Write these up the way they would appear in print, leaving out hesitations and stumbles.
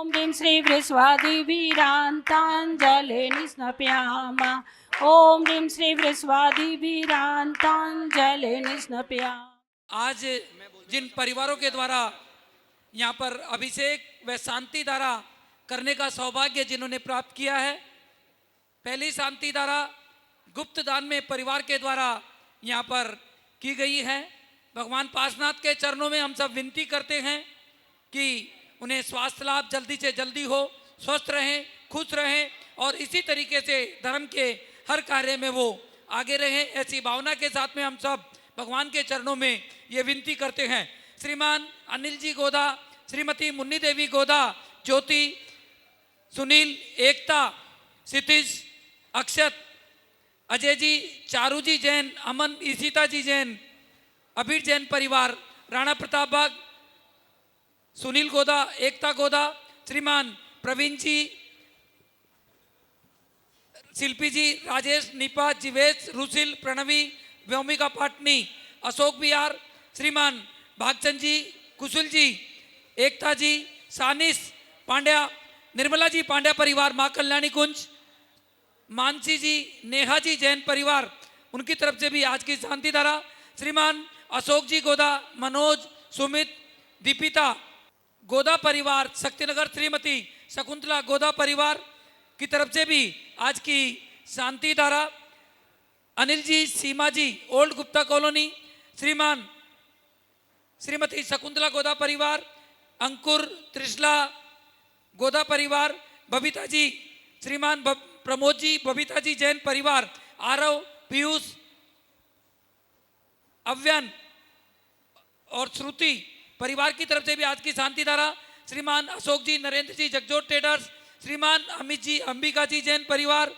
ह्रीं श्री वृस्वादिभिरान्ताञ्जलिं स्नपयामा। ओम ह्रीं श्री वृस्वादिभिरान्ताञ्जलिं स्नपयामा। आज जिन परिवारों के द्वारा यहाँ पर अभिषेक व शांति धारा करने का सौभाग्य जिन्होंने प्राप्त किया है, पहली शांति धारा गुप्त दान में परिवार के द्वारा यहाँ पर की गई है। भगवान पार्श्वनाथ के चरणों में हम सब विनती करते हैं कि उन्हें स्वास्थ्य लाभ जल्दी से जल्दी हो, स्वस्थ रहें, खुश रहें और इसी तरीके से धर्म के हर कार्य में वो आगे रहें। ऐसी भावना के साथ में हम सब भगवान के चरणों में ये विनती करते हैं। श्रीमान अनिल जी गोदा, श्रीमती मुन्नी देवी गोदा, ज्योति, सुनील, एकता, क्षितिज, अक्षत, अजय जी, चारू जी जैन, अमन, ईशिता जी जैन, अबीर जैन परिवार, राणा प्रताप बाग, सुनील गोदा, एकता गोदा, श्रीमान प्रवीण जी, शिल्पी जी, राजेश, निपा, जीवेश, रुसिल, प्रणवी, व्योमिका पाटनी, अशोक बिहार, श्रीमान भागचंद जी, कुशल जी, एकता जी, सानिस पांड्या, निर्मला जी पांड्या परिवार, माँ कल्याणी कुंज, मानसी जी, नेहा जी जैन परिवार, उनकी तरफ से भी आज की शांति धारा। श्रीमान अशोक जी गोदा, मनोज, सुमित, दीपिता गोदा परिवार, शक्तिनगर, श्रीमती शकुंतला गोदा परिवार की तरफ से भी आज की शांति धारा। अनिल जी, सीमा जी, ओल्ड गुप्ता कॉलोनी, श्रीमान श्रीमती शकुंतला गोदा परिवार, अंकुर, त्रिशला गोदा परिवार, बबीता जी, श्रीमान प्रमोद जी, बबीता जी जैन परिवार, आरव, पीयूष, अव्यन और श्रुति परिवार की तरफ से भी आज की शांति धारा। श्रीमान अशोक जी, नरेंद्र जी, जगजोत ट्रेडर्स, श्रीमान अमित जी, अंबिका जी जैन परिवार,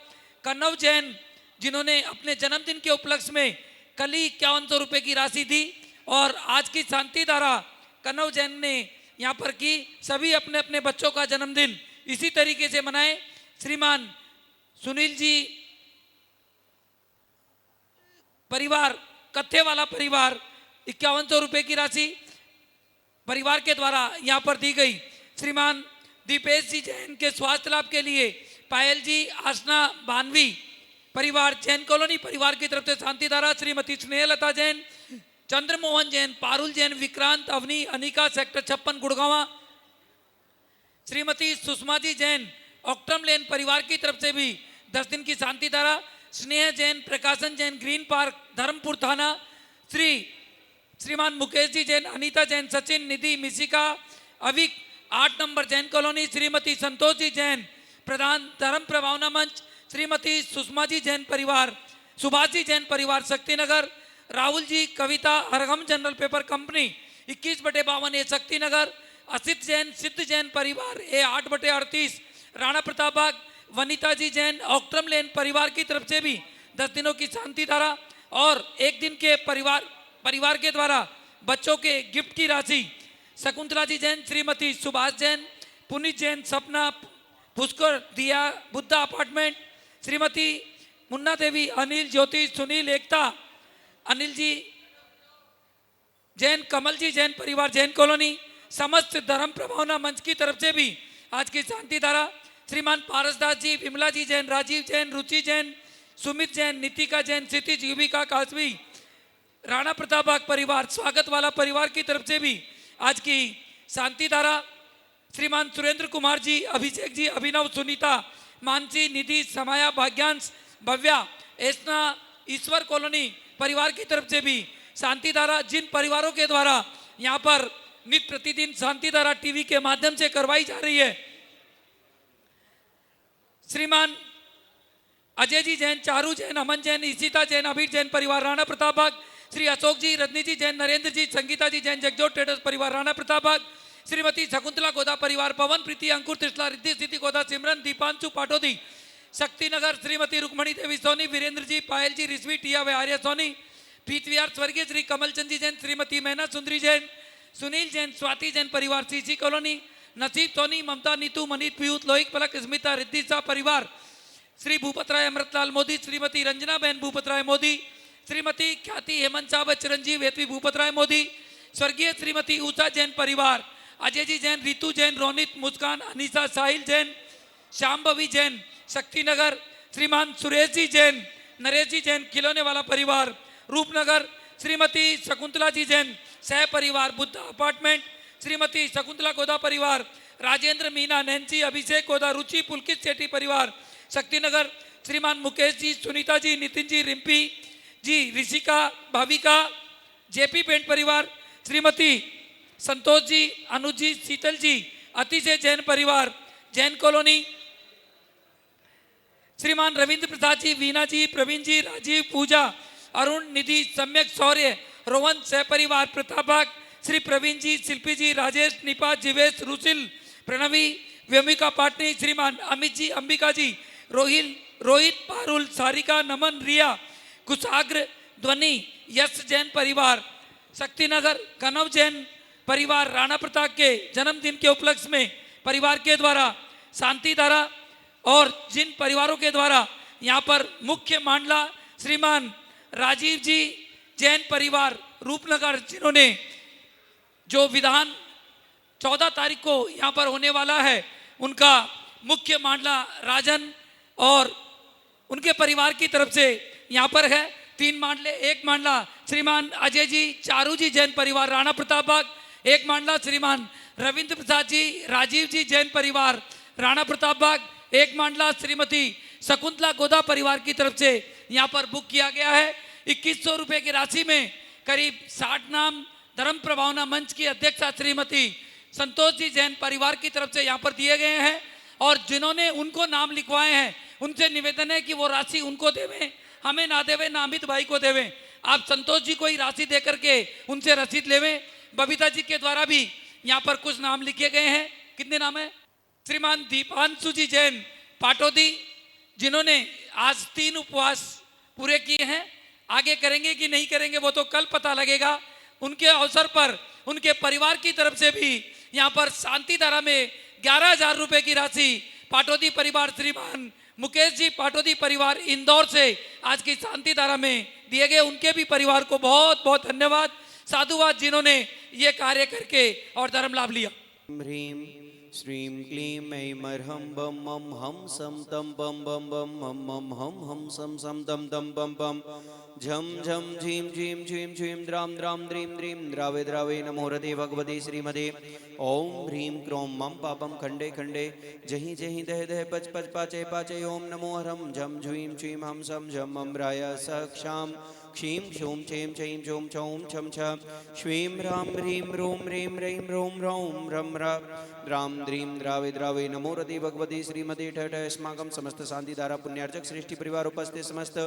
कन्नव जैन जिन्होंने अपने जन्मदिन के उपलक्ष्य में कल ही 5100 रुपये की राशि दी और आज की शांति धारा कन्नव जैन ने यहाँ पर की। सभी अपने अपने बच्चों का जन्मदिन इसी तरीके से मनाएं। श्रीमान सुनील जी परिवार, कत्थे वाला परिवार, 5100 रुपये की राशि परिवार के द्वारा यहाँ पर दी गई। श्रीमान दीपेश जी जैन के स्वास्थ्य लाभ के लिए पायल जी, आसना बानवी परिवार, जैन कॉलोनी परिवार की तरफ से शांति धारा। श्रीमती स्नेहलता जैन, चंद्रमोहन जैन, पारुल जैन, विक्रांत, अवनी, अनिका, सेक्टर 56 गुड़गांवा, श्रीमती सुषमा जी जैन, ऑक्टम लेन परिवार की तरफ से भी 10 दिन की शांति धारा। स्नेह जैन, प्रकाशन जैन, ग्रीन पार्क, धर्मपुर थाना, श्रीमान मुकेश जी जैन, अनीता जैन, सचिन, निधि, मिशिका, अविक, 8 नंबर जैन कॉलोनी, श्रीमती संतोष जी जैन, प्रधान धर्म प्रभावना मंच, श्रीमती सुषमा जी जैन परिवार, सुभाष जी जैन परिवार, शक्तिनगर, राहुल जी, कविता, हरगम जनरल पेपर कंपनी, 21/52 ए शक्तिनगर, असित जैन, सिद्ध जैन परिवार, ए 8/38 राणा प्रताप बाग, वनिता जी जैन, ऑक्ट्रम लेन परिवार की तरफ से भी 10 दिनों की शांति धारा और 1 दिन के परिवार के द्वारा बच्चों के गिफ्ट की राशि। शकुंतला जी जैन, श्रीमती सुभाष जैन, पुनीत जैन, सपना, पुष्कर, दिया, बुद्धा अपार्टमेंट, श्रीमती मुन्ना देवी, अनिल, ज्योति, सुनील, एकता, अनिल जी जैन, कमल जी जैन परिवार, जैन कॉलोनी, समस्त धर्म प्रभावना मंच की तरफ से भी आज की शांति धारा। श्रीमान पारसदास जी, विमला जी जैन, राजीव जैन, रुचि जैन, सुमित जैन, नितिका जैन, क्षितिज, युविका, काशवी, राणा प्रताप बाग परिवार, स्वागत वाला परिवार की तरफ से भी आज की शांति धारा। श्रीमान सुरेंद्र कुमार जी, अभिषेक जी, अभिनव, सुनीता, मानसी, निधि, समाया, भाग्यांश, भव्या, एसना, ईश्वर कॉलोनी परिवार की तरफ से भी शांति धारा। जिन परिवारों के द्वारा यहाँ पर नित्य प्रतिदिन शांति धारा टीवी के माध्यम से करवाई जा रही है, श्रीमान अजय जी जैन, चारू जैन, अमन जैन, ईशिता जैन, अबीर जैन परिवार, राणा प्रताप बाग, श्री अशोक जी, रजनी जी जैन, नरेंद्र जी, संगीता जी जैन, जगजोत ट्रेडर्स परिवार, राणा प्रताप बाग, श्रीमती शकुंतला गोदा परिवार, पवन, प्रीति, अंकुर, त्रिशला, रिद्धि, स्थिति गोदा, सिमरन, दीपांशु पाटोदी, शक्तिनगर, श्रीमती रुक्मणी देवी सोनी, वीरेंद्र जी, पायल जी, रिश्वी, टिया व आर्या सोनी, पीतविहार स्वर्गीय श्री कमलचंद जी जैन, श्रीमती मैना सुंदरी जैन, सुनील जैन, स्वाति जैन परिवार, सीसी कॉलोनी, नसीब सोनी, ममता, नीतू, मनीत, पीयूष, लोहिक, पलक, स्मिता, रिद्धि शाह परिवार, श्री भूपत राय अमृतलाल मोदी, श्रीमती रंजना बहन भूपत राय मोदी, श्रीमती ख्याति हेमंत साहब, चिरंजीव हेतवी भूपत राय मोदी, स्वर्गीय श्रीमती ऊषा जैन परिवार, अजय जी जैन, रितु जैन, रोनित, मुस्कान, अनीसा, साहिल जैन, श्यामभवी जैन, शक्तिनगर, श्रीमान सुरेश जी जैन, नरेश जी जैन, खिलौने वाला परिवार, रूपनगर, श्रीमती शकुंतला जी जैन, सह परिवार, बुद्धा अपार्टमेंट, श्रीमती शकुंतला गोदा परिवार, राजेंद्र, मीना, नैन्सी, अभिषेक गोदा, रुचि, पुलकित सेठी परिवार, शक्तिनगर, श्रीमान मुकेश जी, सुनीता जी, नितिन जी, रिम्पी जी, ऋषिका, भाविका, जेपी पेंट परिवार, श्रीमती संतोष जी, अनुज जी, शीतल जी, अतिशय जैन परिवार, जैन कॉलोनी, श्रीमान रविंद्र प्रसाद जी, वीना जी, प्रवीण जी, राजीव, पूजा, अरुण, निधि, सम्यक, शौर्य, रोहन, सह परिवार, प्रतापक, श्री प्रवीण जी, शिल्पी जी, राजेश, निपा, जीवेश, रुचिल, प्रणवी, व्योमिका पाटनी, श्रीमान अमित जी, अंबिका जी, रोहित, पारुल, सारिका, नमन, रिया, कुशाग्र, ध्वनि, यश जैन परिवार, शक्तिनगर, कनव जैन परिवार, राणा प्रताप के जन्मदिन के उपलक्ष्य में परिवार के द्वारा शांति धारा और जिन परिवारों के द्वारा यहाँ पर मुख्य मांडला श्रीमान राजीव जी जैन परिवार रूपनगर, जिन्होंने जो विधान 14 तारीख को यहाँ पर होने वाला है, उनका मुख्य मांडला राजन और उनके परिवार की तरफ से यहाँ पर है। 3 मांडले, 1 मांडला श्रीमान अजय जी, चारू जी जैन परिवार, राणा प्रताप बाग, 1 मांडला श्रीमान रविंद्र प्रसाद जी, राजीव जी जैन परिवार, राणा प्रताप बाग, 1 मांडला श्रीमती शकुंतला गोदा परिवार की तरफ से यहाँ पर बुक किया गया है। 2100 रुपये की राशि में करीब 60 नाम धर्म प्रभावना मंच की अध्यक्षा श्रीमती संतोष जी जैन परिवार की तरफ से यहाँ पर दिए गए हैं और जिन्होंने उनको नाम लिखवाए हैं उनसे निवेदन है कि वो राशि उनको देवें, हमें ना देवें, ना अमित भाई को देवें। आप संतोष जी को ही राशि दे करके उनसे रसीद लेवें। बबीता जी के द्वारा भी यहाँ पर कुछ नाम लिखे गए हैं। कितने नाम है? श्रीमान दीपांशु जी जैन पाटोदी, जिन्होंने आज 3 उपवास पूरे किए हैं। आगे करेंगे कि नहीं करेंगे वो तो कल पता लगेगा। उनके अवसर पर उनके परिवार की तरफ से भी यहाँ पर शांति धारा में 11,000 रुपए की राशि पाटोदी परिवार, श्रीमान मुकेश जी पाटोदी परिवार इंदौर से आज की शांति धारा में दिए गए। उनके भी परिवार को बहुत बहुत धन्यवाद, साधुवाद, जिन्होंने ये कार्य करके और धर्म लाभ लिया। ह्रीं श्रीं क्लीं ऐं अर्हं बम मम हम सम तम बम बम बम मम मम हम सम सम तम तम बम बम झम झम झीं झीं झीं झीं द्रां द्रां द्रीं द्रीं द्रावे द्रावे नमो हृदे भगवते श्रीमते ओम ह्रीं क्रों मम पापम खंडे खंडे जहि जहि दह दह पच पच पाचे पाचे ओम नमो हरम झम झुईं झीं हम सम झम मम राय सक्षाम क्षीं क्षूं छें छीं छूं छौं छम छ श्वीं ह्रां ह्रीं ह्रूं ह्रीं ह्रीं ह्रूं ह्रौं रं द्रां द्रीं द्रावे द्रावे नमो रति भगवती श्रीमती ठठ अस्माकं समस्त शांति धारा पुण्यार्चक श्रेष्ठी परिवार उपस्थित समस्त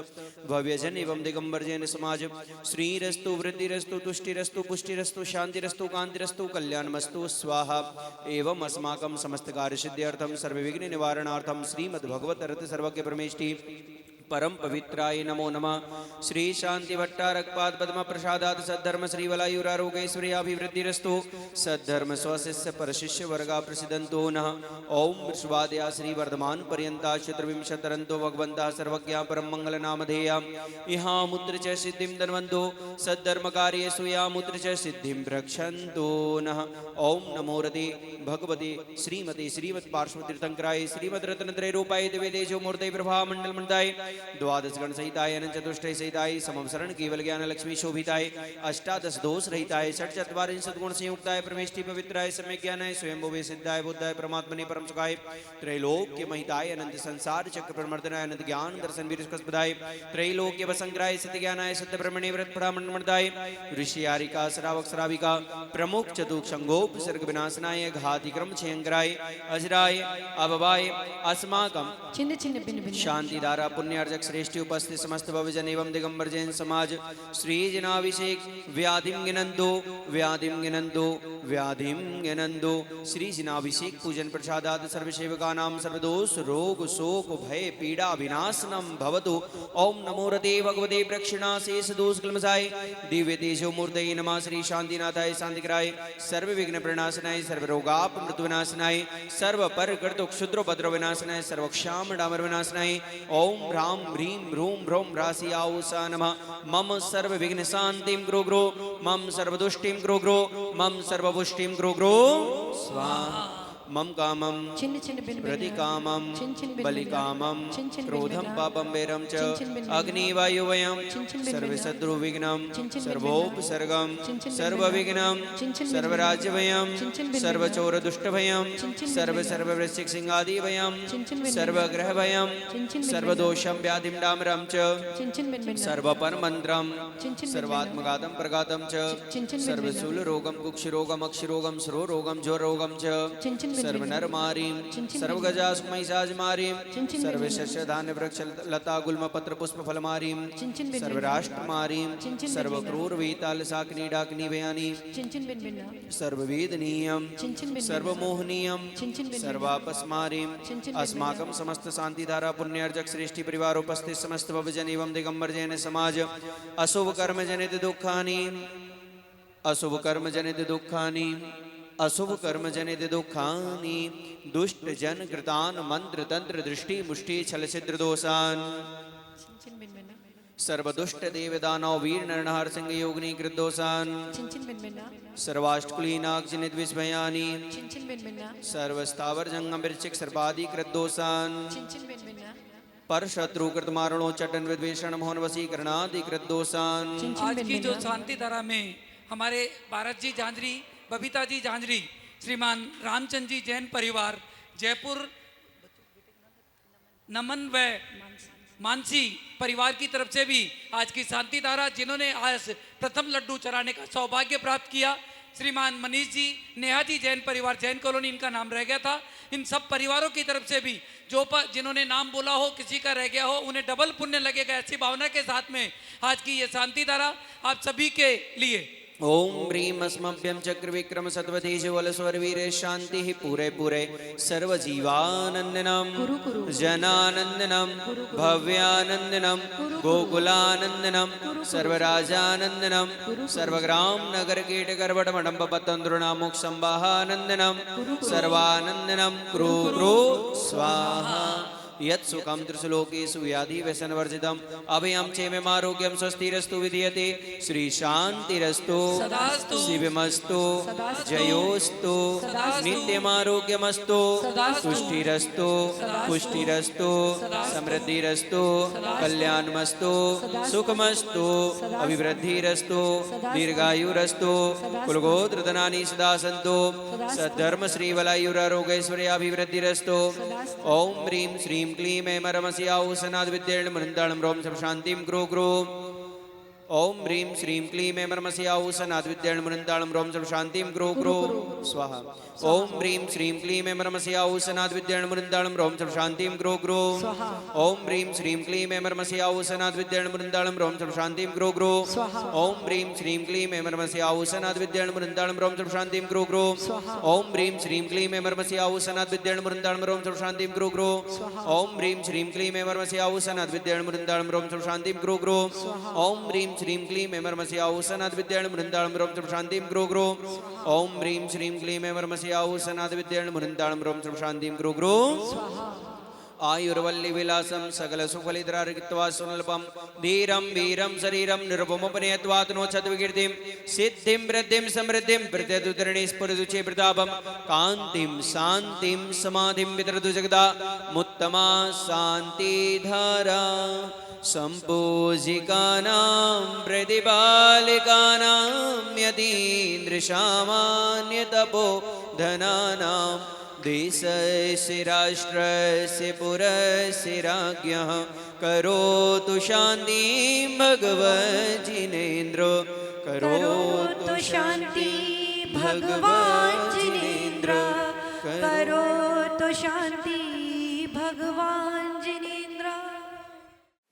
भव्यजन एवं दिगंबर जैन समाज श्रीरस्तु वृद्धिरस्तु तुष्टिरस्तु पुष्टिरस्तु शांतिरस्तु कांतिरस्तु कल्याणमस्तु स्वाहा एवं अस्माकं समस्त कार्य सिद्ध्यर्थम सर्वविघ्न निवारणार्थम श्रीमद् भगवत रथ सर्वज्ञ परमेष्टि परम पवित्राय नमो नमः। श्री शांति भट्टारकपाद पद्म प्रसादात सद्धर्म श्री वलायुरारोग्यैश्वर्याभिवृद्धिरस्तु सद्धर्म स्वशिष्य परशिष्य वर्गा प्रसिद्धंतो नः। ओम विश्वादया श्री वर्धमान पर्यंता चतुर्विंशतरंतो भगवंता सर्वज्ञा परम मंगल नामधेया इहा मुद्र च सिद्धिं धन्वंतो सद्धर्म कार्येषु या मुद्र च सिद्धिं रक्षन्तु नः। ओम नमो रते भगवते श्रीमते श्रीमत् पार्श्व तीर्थंकराय श्रीमद् रत्नत्रय रूपाय दिव्य तेजो मूर्तये प्रभा मंडल मंडाय द्वादश गण सहिताय अनंत चतुष्टय सहिताय समम शरण केवल ज्ञान लक्ष्मी शोभिताय अष्टादश दोष रहिताय षट चत्वारिंशत् गुण संयुक्ताय परमेष्टि पवित्राय सम्यक ज्ञानाय स्वयंभुवे सिद्धाय बुद्धाय परमात्मने परम सुखाय त्रैलोक्य महिताय अनंत संसार चक्र प्रमर्दनाय अनंत ज्ञान दर्शन वीरस्पदाय त्रैलोक्य वसंग्राय सत्य ज्ञानाय सत्य ब्रह्मणे व्रत परामण्डमदाय ऋषियारिका श्रावक श्राविका प्रमुख चतुक संगोप सर्ग विनाशनाय घातिक्रम छयंग्राय अजराय अभवाय अस्माकं चिन्ह चिन्ह भिन्न भिन्न शांति धारा पुण्यार्जक श्रेष्ठी उपस्थित समस्त भवजन एवं दिगंबर जैन समाज श्री जनाभिषेक व्याधिम गिनंदो व्याधिम गिनंदो व्याधिम गिनंदो श्री जनाभिषेक पूजन प्रसादात सर्वसेवका नाम सर्वदोष रोग शोक भय पीड़ा विनाशनम भवतु। ओम नमो रते भगवते प्रक्षिणा शेष दोष क्लमसाय दिव्य तेजो मूर्तये नमः। श्री शांतिनाथाय शांतिकराय सर्व विघ्न प्रणाशनाय सर्व रोगाप मृत्यु विनाशनाय सर्व पर कर्तु क्षुद्र भद्र विनाशनाय सर्व क्षाम डामर विनाशनाय ओम राम ह्रां ह्रीं ह्रूं ह्रौं ह्रासियाऊसा नमः मम सर्व विघ्न शांतिं गुरु गुरु मम सर्वदुष्टिं गुरु गुरु मम सर्वपुष्टिं गुरु गुरु स्वाहा मम कामं చిన్న చిన్న బిన్ प्रतिकामं చిన్న చిన్న బిన్ बलिकामं చిన్న చిన్న क्रोधं बिन पापं वैरं च చిన్న చిన్న బిన్ अग्निवायुवयं చిన్న చిన్న బిన్ सर्वशत्रुविघ्नं చిన్న చిన్న బిన్ सर्वोपसर्गं చిన్న చిన్న బిన్ सर्वविघ्नं చిన్న చిన్న బిన్ सर्वराज्यभयं చిన్న చిన్న బిన్ सर्वचोरदुष्टभयं చిన్న చిన్న सर्व బిన్ सर्ववृश्चिकसिंहादिभयं చిన్న చిన్న బిన్ सर्वग्रहभयं చిన్న చిన్న బిన్ सर्वदोषं व्याधिं डामरं च చిన్న చిన్న బిన్ सर्वपरमन्त्रं చిన్న చిన్న బిన్ सर्वात्मघातं प्रघातं च చిన్న చిన్న బిన్ सर्वशूलरोगं कुक्षिरोगं अक्षिरोगं श्रोरोगं ज्वररोगं च చిన్న చిన్న బిన్ सर्वनरमारीं चिंचिन सर्वगजासुमहिषाजमारीं चिंचिन सर्वशस्यधान्यवृक्षलतागुल्मपत्रपुष्पफलमारीं चिंचिन बिन सर्वराष्ट्रमारीं चिंचिन बिन सर्वक्रूरवीतालसाकिनीडाकिनीवयानी चिंचिन बिन बिन सर्ववेदनीयं चिंचिन बिन सर्वमोहनीयं चिंचिन बिन सर्वापस्मारीं चिंचिन अस्माकं समस्त शांतिधारा पुण्यार्जक श्रेष्ठी परिवार उपस्थित समस्त भवजन एवं दिगंबर जैन समाज अशुभ कर्म जनित दुखानि अशुभ कर्म जनित दुखानि अशुभ कर्म जनित दुखानि दुष्ट जन कृतान मंत्र तंत्र दृष्टि मुष्टि छल छिद्र दोषान चिंचिन बिन बिन सर्वदुष्ट देव दानव वीर नरनहार सिंह योगिनी कृत दोषान चिंचिन बिन बिन सर्वाष्टकुलीनाग जनित विस्मयानि चिंचिन बिन बिन सर्वस्थावर जंगम वृश्चिक सर्वादि कृत दोषान चिंचिन बिन बिन पर शत्रु कृत मारणो चटन विद्वेषण मोहन वशीकरणादि कृत दोषान आज की जो शांति धारा में हमारे भारत जी झांझरी बबीता जी झांझरी श्रीमान रामचंद जी जैन परिवार जयपुर नमन व मानसी परिवार की तरफ से भी आज की शांति धारा जिन्होंने आज प्रथम लड्डू चढ़ाने का सौभाग्य प्राप्त किया श्रीमान मनीष जी नेहा जी जैन परिवार जैन कॉलोनी इनका नाम रह गया था इन सब परिवारों की तरफ से भी जिन्होंने नाम बोला हो किसी का रह गया हो उन्हें डबल पुण्य लगेगा ऐसी भावना के साथ में आज की ये शांति धारा आप सभी के लिए ओम ह्रीम अस्मभ्यं चक्र विक्रम सत्वतेज वल स्वर्वीर शांति पूरे पूरे सर्व जीवानंदनम जनानंदनम भव्यानंदनम गोकुलानंदनम सर्वराजानंदनम सर्वग्राम नगर कीट गर्भट मडम्ब पतंद्रुणामुख संवाहानंदनम सर्वानंदनम क्रू क्रू स्वाहा यत् सुखं त्रिसुलोकेषु व्याधि व्यसनवर्जितम् अभयं चेममारोग्यं स्वस्तिरस्तु विधीयते श्री शान्तिरस्तु सदास्तु शिवमस्तु सदास्तु जयोस्तु सदास्तु नित्यमारोग्यमस्तु सदास्तु तुष्टिरस्तु पुष्टिरस्तु समृद्धिरस्तु कल्याणमस्तु सुखमस्तु अभिवृद्धिरस्तु दीर्घायुरस्तु कुलगोत्रधनानि सदा सन्तु सद्धर्म श्रीवलायुरारोग्यैश्वर्याभिवृद्धिरस्तु ओम ह्रीं श्रीं क्लीं ऐमरमस्याऊसनाद विद्येर्ण मृन्दालं रोम सब शांतिं ग्रो ग्रो ओम ह्रीं श्रीं क्लीं ऐमरमस्याऊसनाद विद्येर्ण मृन्दालं रोम सब शांतिं ग्रो ग्रो स्वाहा ओम ह्रीं श्रीं क्लीं ऐमरमस्याऊसनाद विद्येर्ण मृन्दालं रोम सब शांतिं ग्रो ग्रो ओम ह्रीं श्रीं क्लीं ऐमरमस्याऊसनाद विद्येर्ण मृन्दालं रोम सब शांतिं ग्रो ग्रो ओम ह्रीं श्रीं क्लीं ऐमरमस्याऊसनाद विद्येर्ण मृन्दालं रोम सब शांतिं ग्रो ग्रो ओम ह्रीं श्रीं क्लीं ऐमरमस्याऊसनाद विद्येर्ण मृन्दालं रोम सब शांतिं ग्रो ग्रो ओम ह्रीं श्रीं क्लीं ऐमरमस्याऊसनाद विद्येर्ण मृन्दालं रोम सब शांतिं ग्रो ग्रो ओम ह्रीं श्रीं क्लीं ऐमरमस्याऊसनाद विद्येर्ण मृन्दालं रोम सब शांतिं ग्रो ग्रो ओम ह्रीं श्रीं क्लीं ऐमरमस्याऊसनाद विद्येर्ण मृन्दालं रोम सब शांतिं ग्रो ग्रो आयुर्वल्ली विलासं सकल सुफलिद्रार्गित्वा सुनल्पं धीरं वीरं शरीरं निरुपमुपनेत्वात्नोच्छद विकीर्तिं सिद्धिं वृद्धिं समृद्धिं प्रत्यदुतरणि स्फुरदुचे प्रतापं कान्तिं शान्तिं समाधिं वितरतु जगदा मुत्तमा शान्तिधारा सम्पूजिकानां प्रतिपालिकानां यतीन्द्रसामान्यतपो धनानां देशस्य राष्ट्रस्य पुरस्य राज्ञः करोतु शान्तिं भगवज्जिनेन्द्र करोतु शांति भगवान जिनेन्द्र करोतु शांति भगवान जिनेन्द्र।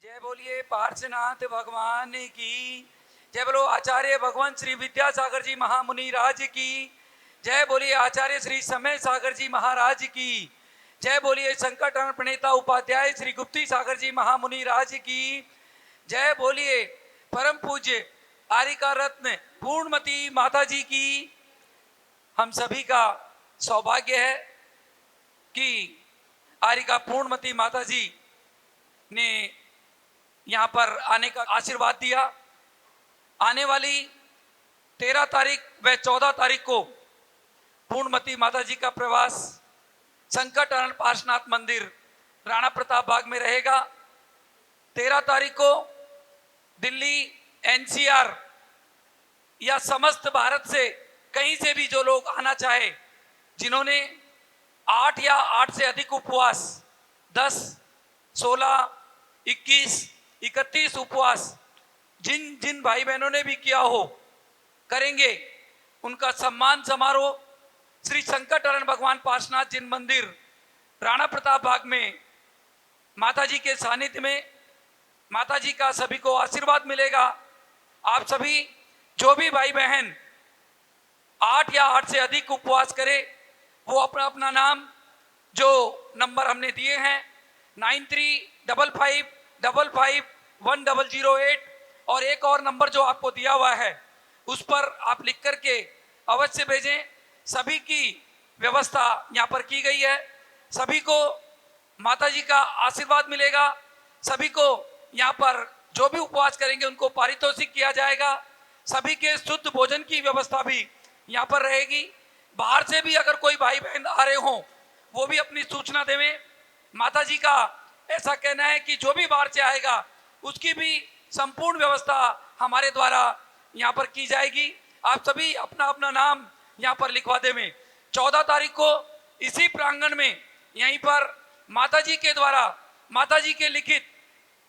जय बोलिए पार्श्वनाथ भगवान की जय बोलो आचार्य भगवान श्री विद्यासागर जी महामुनि राज की जय बोलिए आचार्य श्री समय सागर जी महाराज की जय बोलिए संकटहरण प्रणेता उपाध्याय श्री गुप्ती सागर जी महामुनि राज की जय बोलिए परम पूज्य आरिका रत्न पूर्णमती माता जी की। हम सभी का सौभाग्य है कि आरिका पूर्णमती माता जी ने यहाँ पर आने का आशीर्वाद दिया। आने वाली 13 तारीख व 14 तारीख को पूर्णमती माता जी का प्रवास संकट हरण पार्श्वनाथ मंदिर राणा प्रताप बाग में रहेगा। 13 तारीख को दिल्ली एनसीआर या समस्त भारत से कहीं से भी जो लोग आना चाहे, जिन्होंने 8 या 8 से अधिक उपवास 10, 16, 21, 31 उपवास जिन जिन भाई बहनों ने भी किया हो करेंगे, उनका सम्मान समारोह श्री संकट हरण भगवान पार्श्वनाथ जिन मंदिर राणा प्रताप बाग में माता जी के सानिध्य में माता जी का सभी को आशीर्वाद मिलेगा। आप सभी जो भी भाई बहन 8 या 8 से अधिक उपवास करे, वो अपना अपना नाम जो नंबर हमने दिए हैं 9355551008 और एक और नंबर जो आपको दिया हुआ है उस पर आप लिख करके अवश्य भेजें। सभी की व्यवस्था यहाँ पर की गई है। सभी को माता जी का आशीर्वाद मिलेगा। सभी को यहाँ पर जो भी उपवास करेंगे उनको पारितोषिक किया जाएगा। सभी के शुद्ध भोजन की व्यवस्था भी यहाँ पर रहेगी। बाहर से भी अगर कोई भाई बहन आ रहे हों वो भी अपनी सूचना देवें। माता जी का ऐसा कहना है कि जो भी बाहर से आएगा उसकी भी संपूर्ण व्यवस्था हमारे द्वारा यहाँ पर की जाएगी। आप सभी अपना अपना नाम यहाँ पर लिखवा देवें। 14 तारीख को इसी प्रांगण में यहीं पर माता जी के द्वारा माता जी के लिखित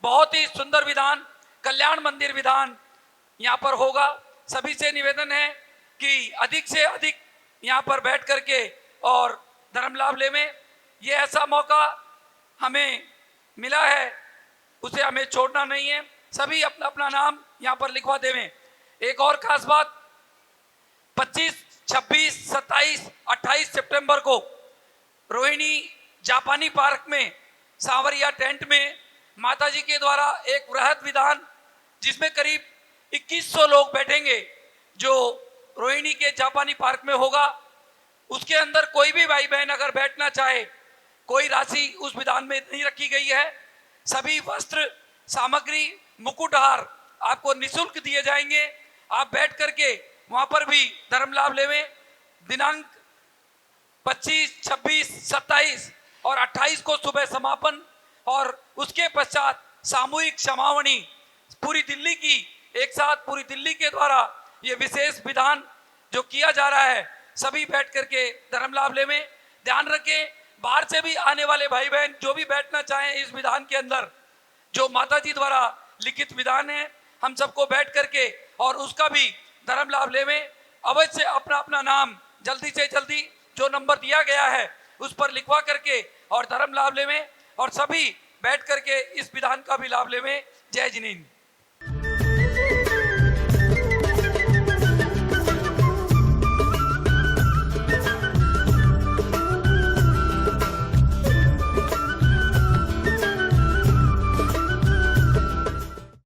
बहुत ही सुंदर विधान कल्याण मंदिर विधान यहाँ पर होगा। सभी से निवेदन है कि अधिक से अधिक यहाँ पर बैठ करके और धर्म लाभ लेवें। ये ऐसा मौका हमें मिला है, उसे हमें छोड़ना नहीं है। सभी अपना अपना नाम यहाँ पर लिखवा देवें। एक और खास बात, 25, 26, 27, 28 सितंबर को रोहिणी जापानी पार्क में सांवरिया टेंट में माता जी के द्वारा एक वृहद विधान जिसमें करीब 2100 लोग बैठेंगे जो रोहिणी के जापानी पार्क में होगा। उसके अंदर कोई भी भाई बहन अगर बैठना चाहे, कोई राशि उस विधान में नहीं रखी गई है। सभी वस्त्र सामग्री मुकुटहार आपको निःशुल्क दिए जाएंगे। आप बैठ करके वहां पर भी धर्म लाभ लेवें। दिनांक 25, 26, 27 और 28 को सुबह समापन और उसके पश्चात सामूहिक समावनी पूरी दिल्ली की एक साथ पूरी दिल्ली के द्वारा ये विशेष विधान जो किया जा रहा है, सभी बैठ करके धर्म लाभ लेवें। ध्यान रखें, बाहर से भी आने वाले भाई बहन जो भी बैठना चाहें इस विधान के अंदर जो माता जी द्वारा लिखित विधान है, हम सबको बैठ करके और उसका भी धर्म लाभ लेवें। अवश्य अपना अपना नाम जल्दी से जल्दी जो नंबर दिया गया है उस पर लिखवा करके और धर्म लाभ लेवें और सभी बैठ करके इस विधान का भी लाभ लेवें। जय जिनेंद्र।